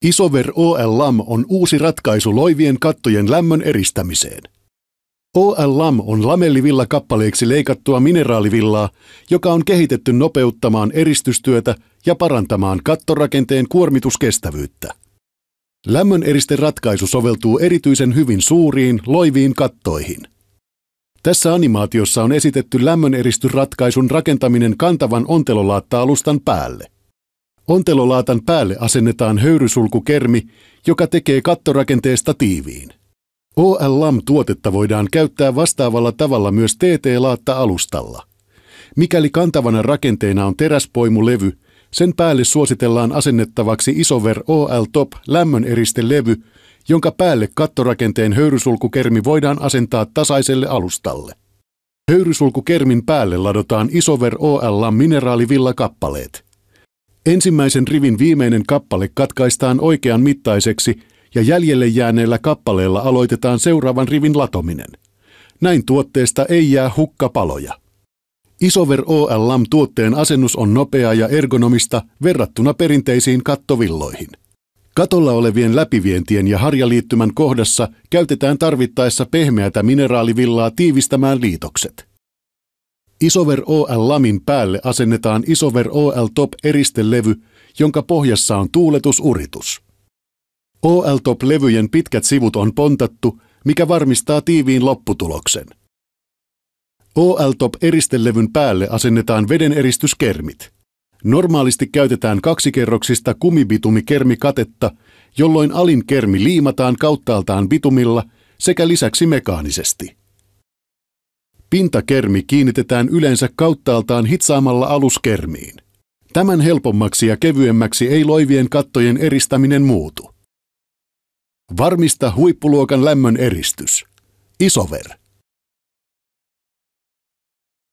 Isover OL-LAM on uusi ratkaisu loivien kattojen lämmön eristämiseen. OL-LAM on lamellivillakappaleeksi leikattua mineraalivillaa, joka on kehitetty nopeuttamaan eristystyötä ja parantamaan kattorakenteen kuormituskestävyyttä. Lämmöneristeratkaisu soveltuu erityisen hyvin suuriin, loiviin kattoihin. Tässä animaatiossa on esitetty lämmöneristysratkaisun rakentaminen kantavan ontelolaatta-alustan päälle. Ontelolaatan päälle asennetaan höyrysulkukermi, joka tekee kattorakenteesta tiiviin. OL-LAM-tuotetta voidaan käyttää vastaavalla tavalla myös TT-laatta-alustalla. Mikäli kantavana rakenteena on teräspoimulevy, sen päälle suositellaan asennettavaksi Isover OL-Top lämmöneristelevy, jonka päälle kattorakenteen höyrysulkukermi voidaan asentaa tasaiselle alustalle. Höyrysulkukermin päälle ladotaan Isover OL-LAM mineraalivillakappaleet. Ensimmäisen rivin viimeinen kappale katkaistaan oikean mittaiseksi ja jäljelle jääneellä kappaleella aloitetaan seuraavan rivin latominen. Näin tuotteesta ei jää hukkapaloja. Isover OL-LAM-tuotteen asennus on nopeaa ja ergonomista verrattuna perinteisiin kattovilloihin. Katolla olevien läpivientien ja harjaliittymän kohdassa käytetään tarvittaessa pehmeätä mineraalivillaa tiivistämään liitokset. Isover OL-LAMin päälle asennetaan Isover OL-Top eristelevy, jonka pohjassa on tuuletusuritus. OL-Top-levyjen pitkät sivut on pontattu, mikä varmistaa tiiviin lopputuloksen. OL-Top-eristelevyn päälle asennetaan vedeneristyskermit. Normaalisti käytetään kaksikerroksista kumibitumikermikatetta, jolloin alin kermi liimataan kauttaaltaan bitumilla sekä lisäksi mekaanisesti. Pintakermi kiinnitetään yleensä kauttaaltaan hitsaamalla aluskermiin. Tämän helpommaksi ja kevyemmäksi ei loivien kattojen eristäminen muutu. Varmista huippuluokan lämmön eristys. Isover.